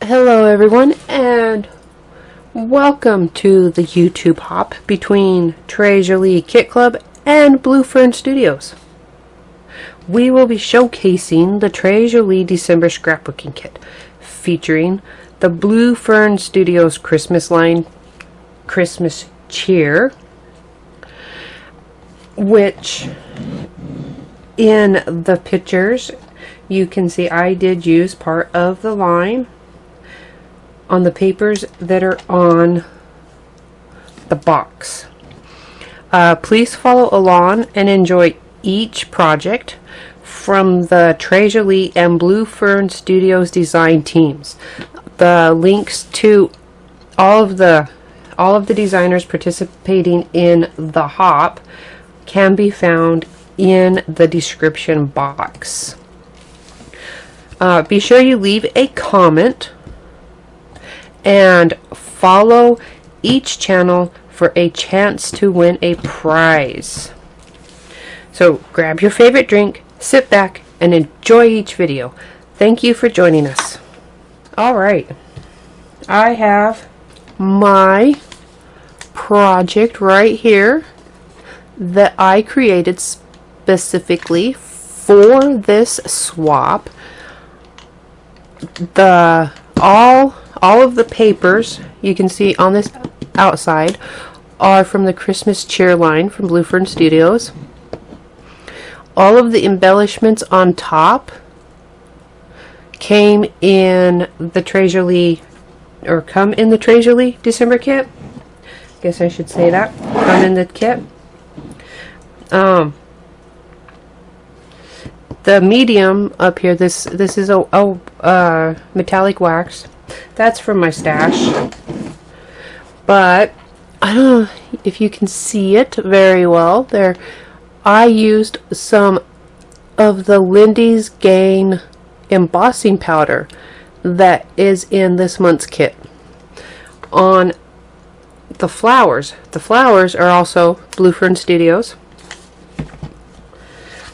Hello everyone, and welcome to the YouTube hop between Tres Jolie Kit Club and Blue Fern Studios. We will be showcasing the Tres Jolie December scrapbooking kit featuring the Blue Fern Studios Christmas line Christmas cheer, which in the pictures you can see I did use part of the line on the papers that are on the box. Please follow along and enjoy each project from the Tres Jolie and Blue Fern Studios design teams. The links to all of the designers participating in the hop can be found in the description box. Be sure you leave a comment and follow each channel for a chance to win a prize. So grab your favorite drink, sit back, and enjoy each video. Thank you for joining us. Alright, I have my project right here that I created specifically for this swap. All of the papers you can see on this outside are from the Christmas cheer line from Blue Fern Studios. All of the embellishments on top came in the Tres Jolie, or come in the Tres Jolie December kit. Guess I should say that. Come in the kit. The medium up here, this is a metallic wax. That's from my stash, but I don't know if you can see it very well there. I used some of the Lindy's Gain embossing powder that is in this month's kit on the flowers. The flowers are also Blue Fern Studios,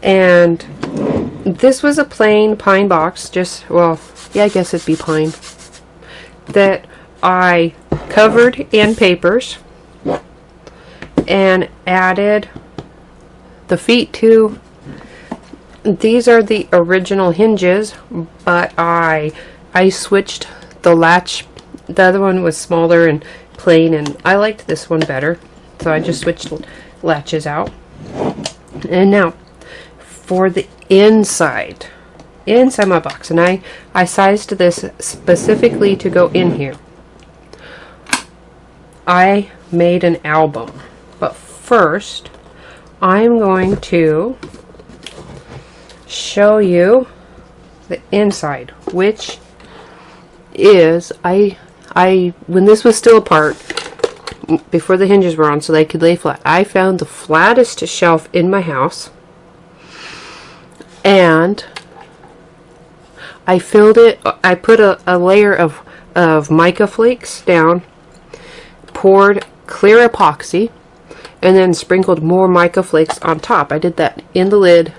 and this was a plain pine box, just, well, yeah, I guess it'd be pine, that I covered in papers and added the feet to. These are the original hinges, but I switched the latch. The other one was smaller and plain, and I liked this one better, so I just switched latches out. And now for the inside my box, and I sized this specifically to go in here. I made an album, but first I'm going to show you the inside, which is when this was still apart, before the hinges were on so they could lay flat, I found the flattest shelf in my house, and I filled it. I put a layer of mica flakes down, poured clear epoxy, and then sprinkled more mica flakes on top. I did that in the lid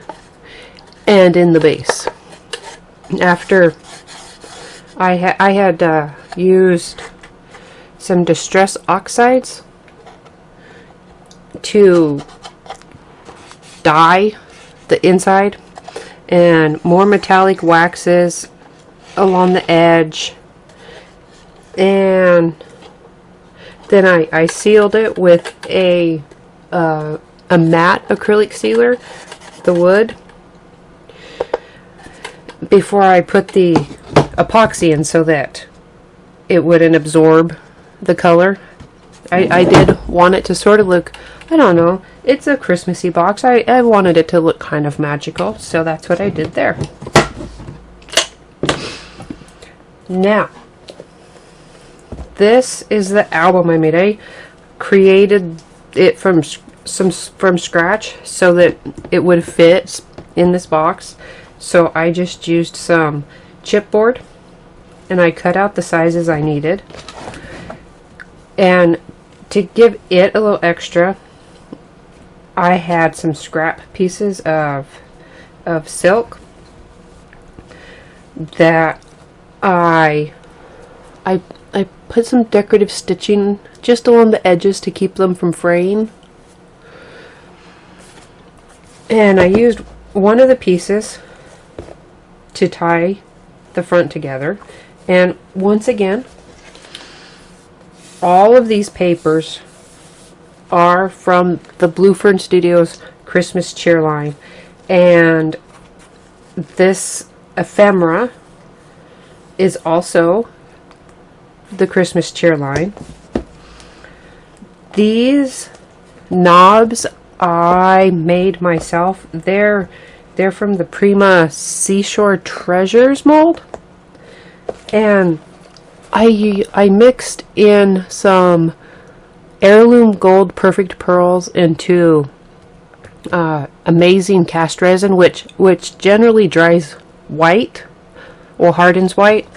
and in the base. After I had used some distress oxides to dye the inside, and more metallic waxes along the edge, and then I sealed it with a matte acrylic sealer, the wood, before I put the epoxy in so that it wouldn't absorb the color. I did want it to sort of look, I don't know, it's a Christmassy box. I wanted it to look kind of magical, so that's what I did there. Now, this is the album I made. I created it from scratch so that it would fit in this box. So I just used some chipboard, and I cut out the sizes I needed. And to give it a little extra, I had some scrap pieces of silk that I I put some decorative stitching just along the edges to keep them from fraying. And I used one of the pieces to tie the front together. And once again, all of these papers are from the Blue Fern Studios Christmas cheer line. And this ephemera is also the Christmas cheer line. These knobs I made myself. They're from the Prima Seashore Treasures mold. And I mixed in some heirloom gold perfect pearls into amazing cast resin, which generally dries white or hardens white.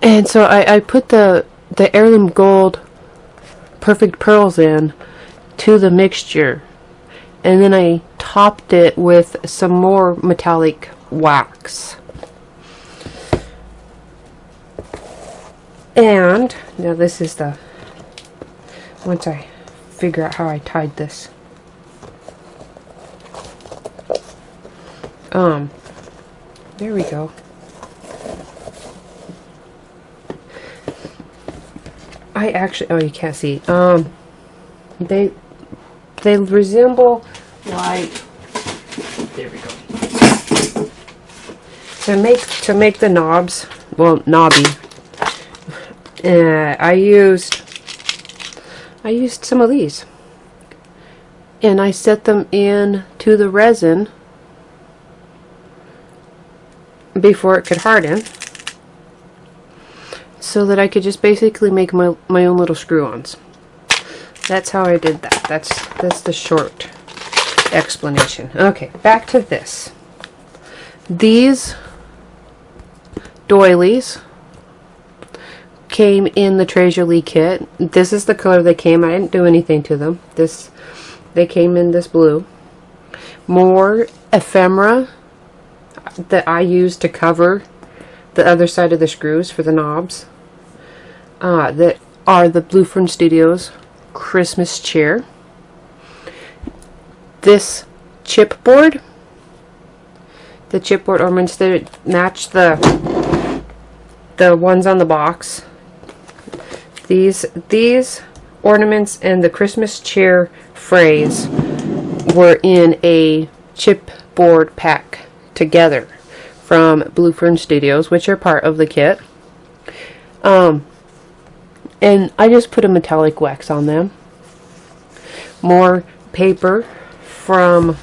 And so I put the heirloom gold perfect pearls in to the mixture, and then I topped it with some more metallic wax. And now this is the, once I figure out how I tied this. There we go. I actually, oh, you can't see. They resemble like, there we go. To make the knobs, well, knobby. I used some of these, and I set them in to the resin before it could harden, so that I could just basically make my own little screw-ons. That's how I did that. That's the short explanation. Okay, back to this. These doilies came in the Tres Jolie kit. This is the color they came. I didn't do anything to them. They came in this blue. More ephemera that I used to cover the other side of the screws for the knobs. That are the Blue Fern Studios Christmas cheer. This chipboard, the chipboard ornaments that match the ones on the box. These ornaments and the Christmas cheer phrase were in a chipboard pack together from Blue Fern Studios, which are part of the kit. And I just put a metallic wax on them. More paper from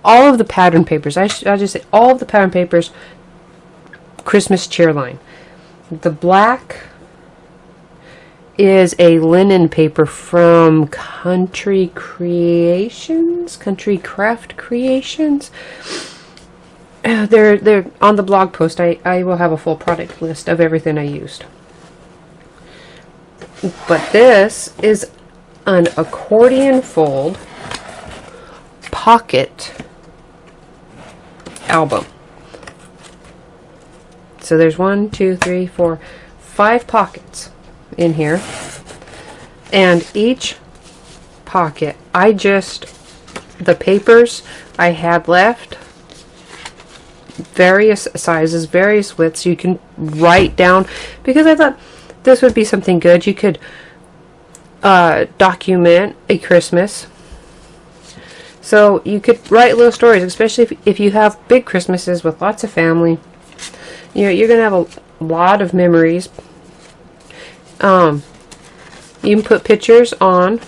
all of the pattern papers. I'll just say all of the pattern papers, Christmas cheer line. The black is a linen paper from Country Craft Creations. They're on the blog post. I will have a full product list of everything I used. But this is an accordion fold pocket album. So there's 1, 2, 3, 4, 5 pockets in here. And each pocket, the papers I had left, various sizes, various widths, you can write down, because I thought this would be something good. You could document a Christmas. So you could write little stories, especially if you have big Christmases with lots of family. You know, you're going to have a lot of memories. You can put pictures on.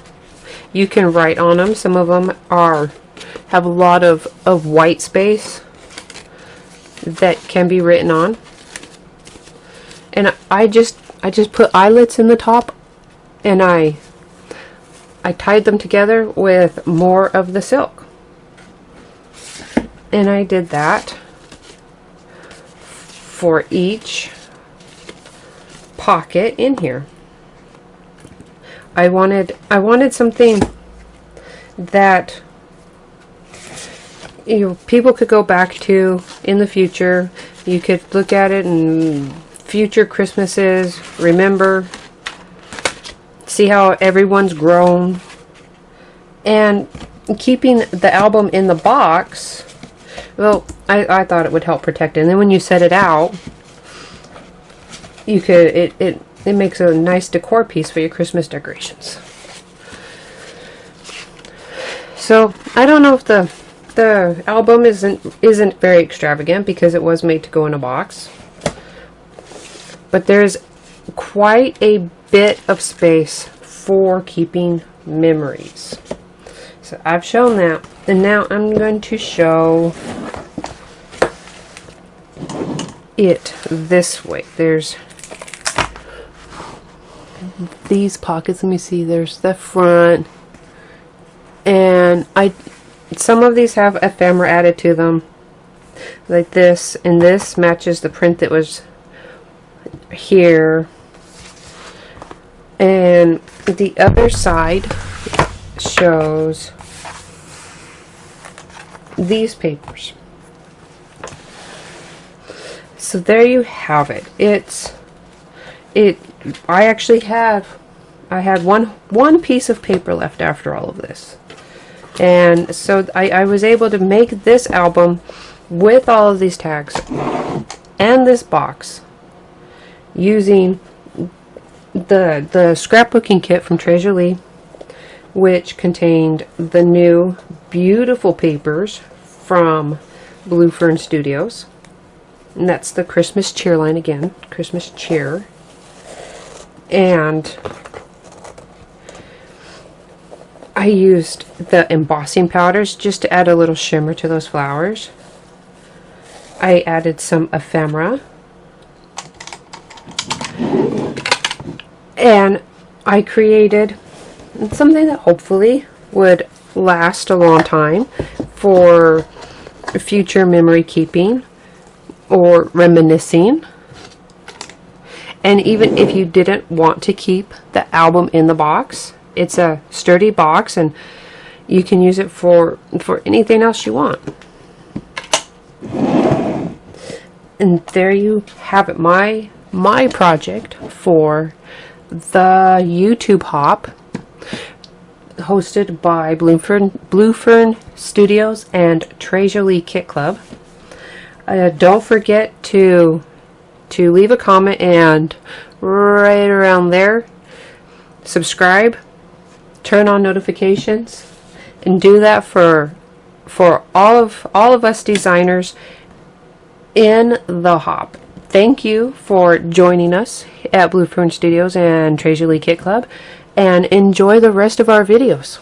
You can write on them. Some of them have a lot of white space that can be written on. And I just put eyelets in the top, and I tied them together with more of the silk. And I did that for each pocket in here. I wanted something that people could go back to in the future. You could look at it in future Christmases, remember, see how everyone's grown, and keeping the album in the box, well, I thought it would help protect it. And then when you set it out, you could, it makes a nice decor piece for your Christmas decorations. So I don't know if the album isn't very extravagant because it was made to go in a box, but there's quite a bit of space for keeping memories. So I've shown that, and now I'm going to show it this way. There's these pockets. Let me see. There's the front, and some of these have ephemera added to them, like this, and this matches the print that was here. And the other side shows these papers. So there you have it. I had one piece of paper left after all of this. And so I was able to make this album with all of these tags and this box using the scrapbooking kit from Tres Jolie, which contained the new beautiful papers from Blue Fern Studios. And that's the Christmas cheer line again, Christmas cheer. And I used the embossing powders just to add a little shimmer to those flowers. I added some ephemera. And I created something that hopefully would last a long time for future memory keeping or reminiscing. And even if you didn't want to keep the album in the box, it's a sturdy box and you can use it for anything else you want. And there you have it, my project for the YouTube hop, hosted by Blue Fern Studios and Tres Jolie Kit Club. Don't forget to leave a comment, and right around there, subscribe, turn on notifications, and do that for all of us designers in the hop. Thank you for joining us at Blue Fern Studios and Tres Jolie Kit Club, and enjoy the rest of our videos.